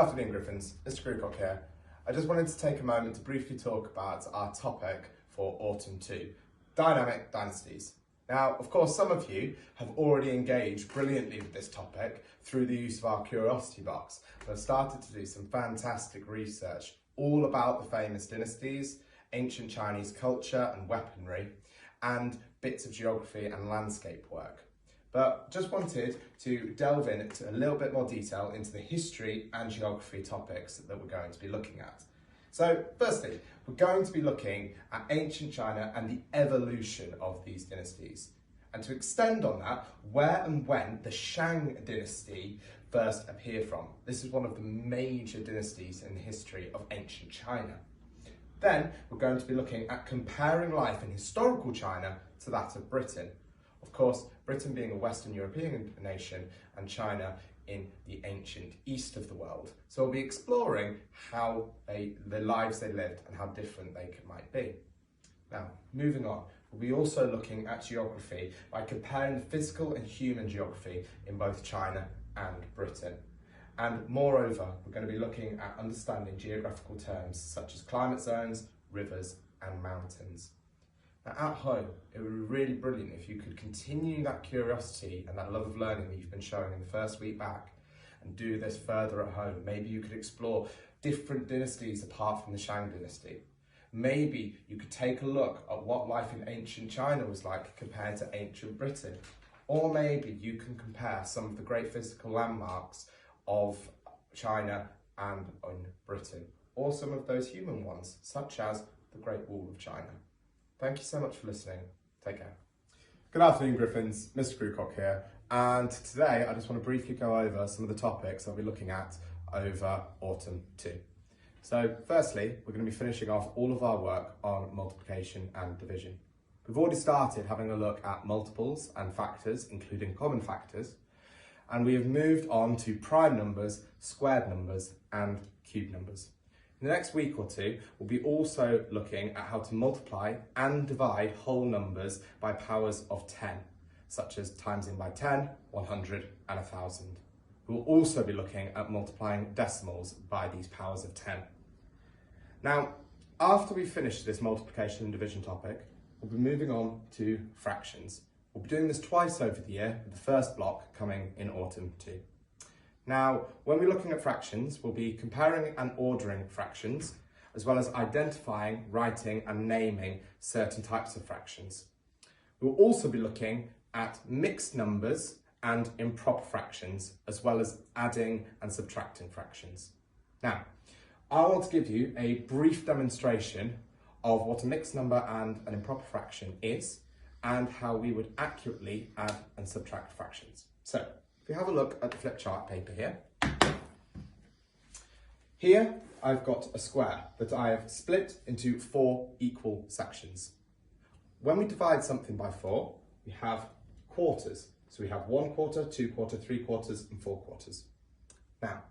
afternoon, Griffins. Mr. Grewcock here. I just wanted to take a moment to briefly talk about our topic for Autumn 2, Dynamic Dynasties. Now, of course, some of you have already engaged brilliantly with this topic through the use of our Curiosity Box and have started to do some fantastic research all about the famous dynasties, ancient Chinese culture and weaponry, and bits of geography and landscape work. But just wanted to delve into a little bit more detail into the history and geography topics that we're going to be looking at. So firstly, we're going to be looking at ancient China and the evolution of these dynasties. And to extend on that, where and when the Shang dynasty first appeared from. This is one of the major dynasties in the history of ancient China. Then we're going to be looking at comparing life in historical China to that of Britain. Of course, Britain being a Western European nation and China in the ancient east of the world. So we'll be exploring how the lives they lived and how different they might be. Now, moving on, we'll be also looking at geography by comparing the physical and human geography in both China and Britain. And moreover, we're going to be looking at understanding geographical terms such as climate zones, rivers and mountains. Now at home, it would be really brilliant if you could continue that curiosity and that love of learning that you've been showing in the first week back and do this further at home. Maybe you could explore different dynasties apart from the Shang dynasty. Maybe you could take a look at what life in ancient China was like compared to ancient Britain. Or maybe you can compare some of the great physical landmarks of China and in Britain, or some of those human ones, such as the Great Wall of China. Thank you so much for listening. Take care. Good afternoon, Griffins. Mr. Grewcock here. And today I just want to briefly go over some of the topics I'll be looking at over Autumn 2. So firstly, we're going to be finishing off all of our work on multiplication and division. We've already started having a look at multiples and factors, including common factors, and we have moved on to prime numbers, squared numbers, and cube numbers. In the next week or two, we'll be also looking at how to multiply and divide whole numbers by powers of 10, such as timesing by 10, 100, and 1,000. We'll also be looking at multiplying decimals by these powers of 10. Now, after we finish this multiplication and division topic, we'll be moving on to fractions. We'll be doing this twice over the year, with the first block coming in Autumn 2. Now, when we're looking at fractions, we'll be comparing and ordering fractions, as well as identifying, writing and naming certain types of fractions. We'll also be looking at mixed numbers and improper fractions, as well as adding and subtracting fractions. Now, I want to give you a brief demonstration of what a mixed number and an improper fraction is, and how we would accurately add and subtract fractions. So, if you have a look at the flip chart paper here, I've got a square that I have split into 4 equal sections. When we divide something by 4, we have quarters. So we have 1 quarter, 2 quarters, 3 quarters, and 4 quarters. Now,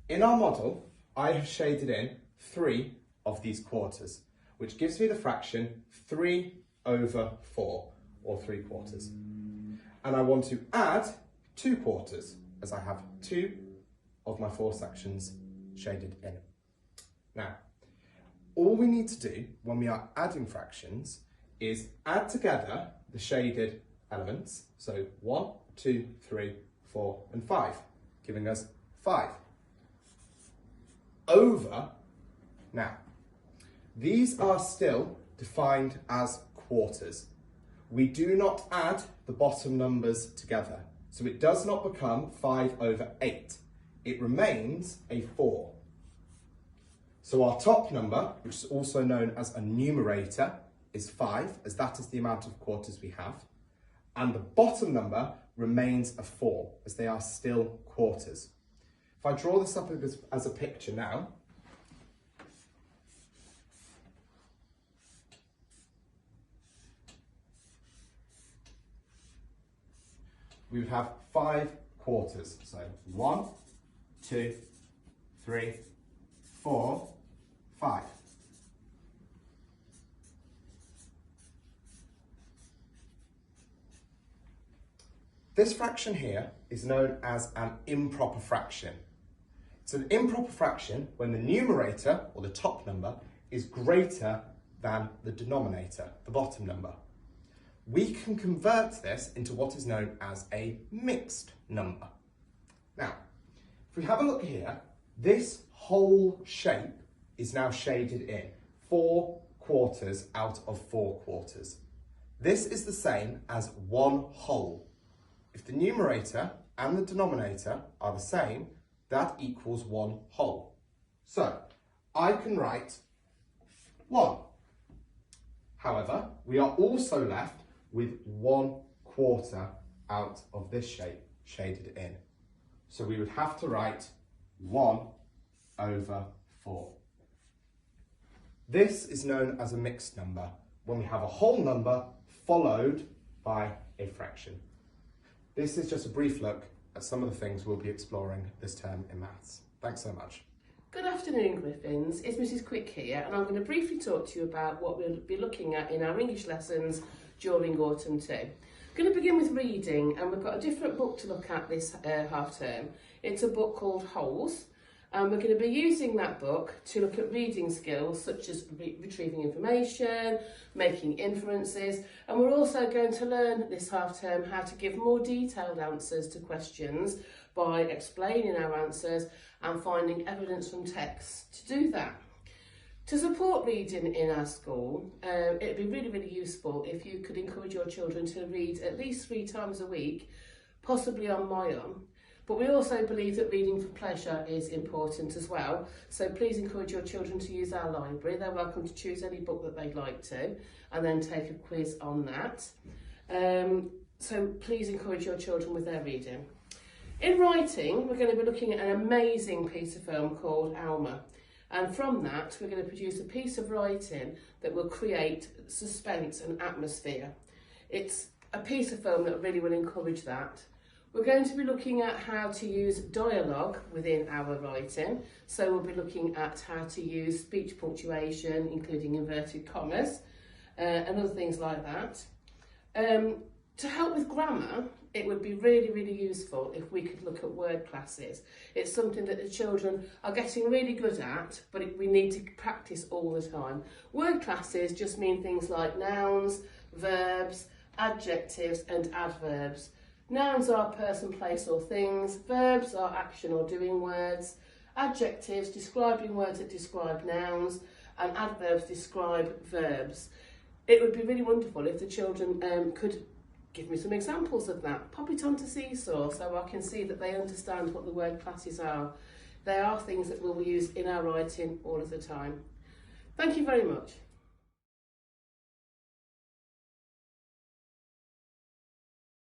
in our model, I have shaded in 3 of these quarters, which gives me the fraction 3 over 4, or 3 quarters. And I want to add 2 quarters, as I have 2 of my 4 sections shaded in. Now, all we need to do when we are adding fractions is add together the shaded elements, so 1, 2, 3, 4, and 5, giving us 5. Over, now, these are still defined as quarters. We do not add the bottom numbers together. So it does not become 5 over 8. It remains a 4. So our top number, which is also known as a numerator, is 5, as that is the amount of quarters we have. And the bottom number remains a 4, as they are still quarters. If I draw this up as a picture now, we would have 5 quarters. So 1, 2, 3, 4, 5. This fraction here is known as an improper fraction. It's an improper fraction when the numerator, or the top number, is greater than the denominator, the bottom number. We can convert this into what is known as a mixed number. Now, if we have a look here, this whole shape is now shaded in 4 quarters out of 4 quarters. This is the same as 1 whole. If the numerator and the denominator are the same, that equals 1 whole. So, I can write 1. However, we are also left with 1 quarter out of this shape shaded in. So we would have to write 1 over 4. This is known as a mixed number when we have a whole number followed by a fraction. This is just a brief look at some of the things we'll be exploring this term in maths. Thanks so much. Good afternoon, Griffins. It's Mrs. Quick here, and I'm going to briefly talk to you about what we'll be looking at in our English lessons during autumn 2. I'm going to begin with reading, and we've got a different book to look at this half term. It's a book called Holes, and we're going to be using that book to look at reading skills such as retrieving information, making inferences, and we're also going to learn this half term how to give more detailed answers to questions by explaining our answers and finding evidence from text to do that. To support reading in our school, it'd be really useful if you could encourage your children to read at least 3 times a week, possibly on my own. But we also believe that reading for pleasure is important as well. So please encourage your children to use our library. They're welcome to choose any book that they'd like to and then take a quiz on that. So please encourage your children with their reading. In writing, we're going to be looking at an amazing piece of film called Alma. And from that, we're going to produce a piece of writing that will create suspense and atmosphere. It's a piece of film that really will encourage that. We're going to be looking at how to use dialogue within our writing. So we'll be looking at how to use speech punctuation, including inverted commas, and other things like that. To help with grammar, it would be really useful if we could look at word classes. It's something that the children are getting really good at, but we need to practice all the time. Word classes just mean things like nouns, verbs, adjectives and adverbs. Nouns are person, place or things, verbs are action or doing words, adjectives describing words that describe nouns, and adverbs describe verbs. It would be really wonderful if the children could give me some examples of that. Pop it onto Seesaw so I can see that they understand what the word classes are. They are things that we'll use in our writing all of the time. Thank you very much.